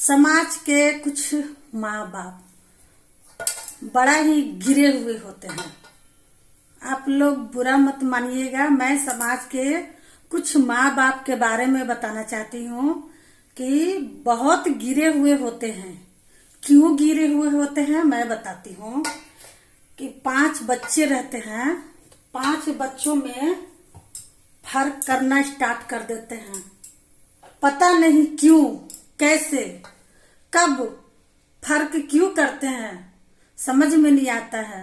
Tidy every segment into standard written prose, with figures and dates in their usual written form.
समाज के कुछ माँ बाप बड़ा ही गिरे हुए होते हैं। आप लोग बुरा मत मानिएगा। मैं समाज के कुछ माँ बाप के बारे में बताना चाहती हूँ कि बहुत गिरे हुए होते हैं। क्यों गिरे हुए होते हैं मैं बताती हूँ। कि 5 बच्चे रहते हैं, 5 बच्चों में फर्क करना स्टार्ट कर देते हैं। पता नहीं क्यों, कैसे, कब फर्क क्यों करते हैं, समझ में नहीं आता है।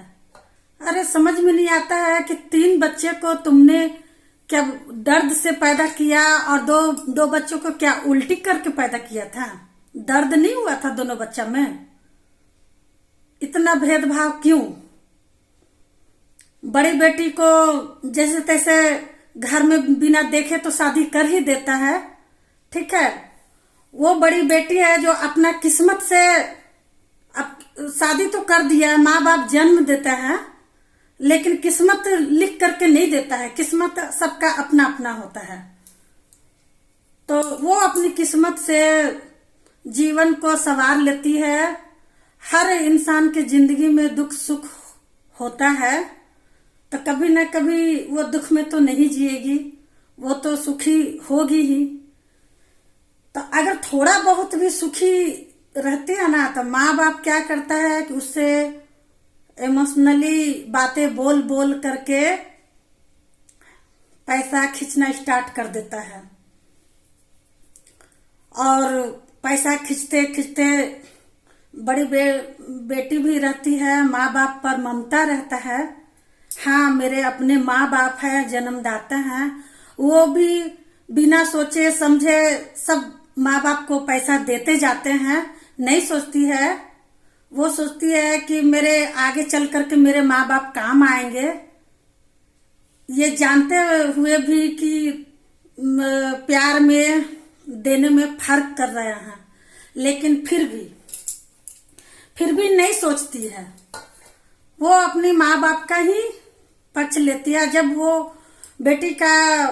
अरे समझ में नहीं आता है कि 3 बच्चे को तुमने क्या दर्द से पैदा किया और दो बच्चों को क्या उल्टी करके पैदा किया था? दर्द नहीं हुआ था दोनों बच्चा में? इतना भेदभाव क्यों? बड़ी बेटी को जैसे तैसे घर में बिना देखे तो शादी कर ही देता है, ठीक है। वो बड़ी बेटी है जो अपना किस्मत से अब शादी तो कर दिया है, माँ बाप जन्म देता है लेकिन किस्मत लिख करके नहीं देता है। किस्मत सबका अपना अपना होता है। तो वो अपनी किस्मत से जीवन को संवार लेती है। हर इंसान के जिंदगी में दुख सुख होता है, तो कभी न कभी वो दुख में तो नहीं जिएगी, वो तो सुखी होगी ही। तो अगर थोड़ा बहुत भी सुखी रहते हैं ना, तो माँ बाप क्या करता है कि उससे इमोशनली बातें बोल बोल करके पैसा खींचना स्टार्ट कर देता है। और पैसा खींचते खींचते बड़ी बेटी भी रहती है, माँ बाप पर ममता रहता है। हाँ, मेरे अपने माँ बाप है, जन्मदाता हैं, वो भी बिना सोचे समझे सब माँ बाप को पैसा देते जाते हैं। नहीं सोचती है, वो सोचती है कि मेरे आगे चल करके मेरे माँ बाप काम आएंगे। ये जानते हुए भी कि प्यार में देने में फर्क कर रहे हैं, लेकिन फिर भी नहीं सोचती है। वो अपनी माँ बाप का ही पक्ष लेती है। जब वो बेटी का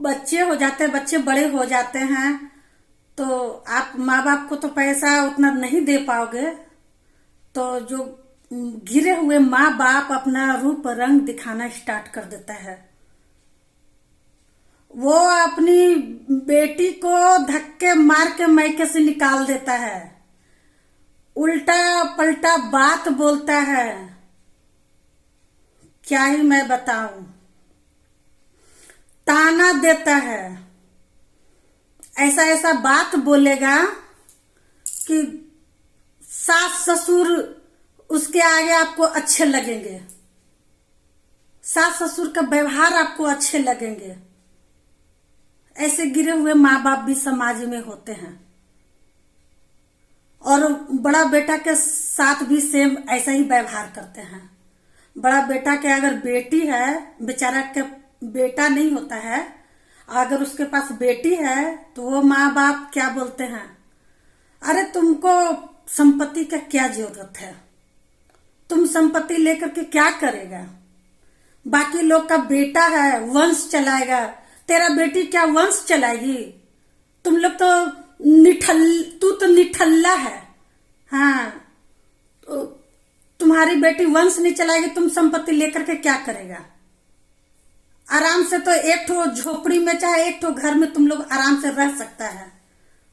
बच्चे हो जाते हैं, बच्चे बड़े हो जाते हैं, तो आप माँ बाप को तो पैसा उतना नहीं दे पाओगे। तो जो गिरे हुए माँ बाप अपना रूप रंग दिखाना स्टार्ट कर देता है। वो अपनी बेटी को धक्के मार के मैके से निकाल देता है, उल्टा पलटा बात बोलता है। क्या ही मैं बताऊं, ताना देता है। ऐसा ऐसा बात बोलेगा कि सास ससुर उसके आगे आपको अच्छे लगेंगे, सास ससुर का व्यवहार आपको अच्छे लगेंगे। ऐसे गिरे हुए माँ बाप भी समाज में होते हैं। और बड़ा बेटा के साथ भी सेम ऐसा ही व्यवहार करते हैं। बड़ा बेटा के अगर बेटी है, बेचारा के बेटा नहीं होता है, अगर उसके पास बेटी है तो वो माँ बाप क्या बोलते हैं, अरे तुमको संपत्ति का क्या जरूरत है, तुम संपत्ति लेकर के क्या करेगा, बाकी लोग का बेटा है वंश चलाएगा, तेरा बेटी क्या वंश चलाएगी? तुम लोग तो तू तो निठल्ला है। हाँ, तो तुम्हारी बेटी वंश नहीं चलाएगी, तुम संपत्ति लेकर के क्या करेगा? आराम से तो एक ठो झोपड़ी में चाहे एक ठो घर में तुम लोग आराम से रह सकता है,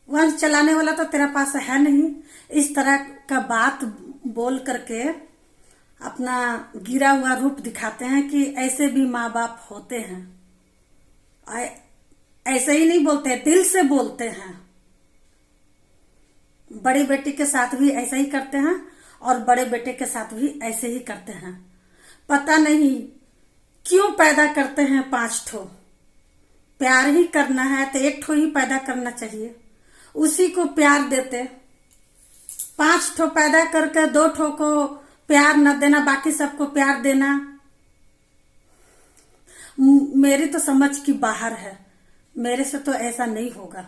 वंश चलाने वाला तो तेरा पास है नहीं। इस तरह का बात बोल करके अपना गिरा हुआ रूप दिखाते हैं कि ऐसे भी माँ बाप होते हैं। ऐसे ही नहीं बोलते, दिल से बोलते हैं। बड़ी बेटी के साथ भी ऐसा ही करते हैं और बड़े बेटे के साथ भी ऐसे ही करते हैं। पता नहीं क्यों पैदा करते हैं 5 ठो। प्यार ही करना है तो 1 ठो ही पैदा करना चाहिए, उसी को प्यार देते। 5 ठो पैदा करके 2 ठो को प्यार न देना, बाकी सबको प्यार देना, मेरी तो समझ की बाहर है। मेरे से तो ऐसा नहीं होगा,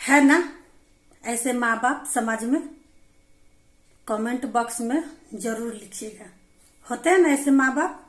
है ना? ऐसे माँ बाप समाज में कमेंट बॉक्स में जरूर लिखिएगा। होते हैं ना ऐसे माँ बाप?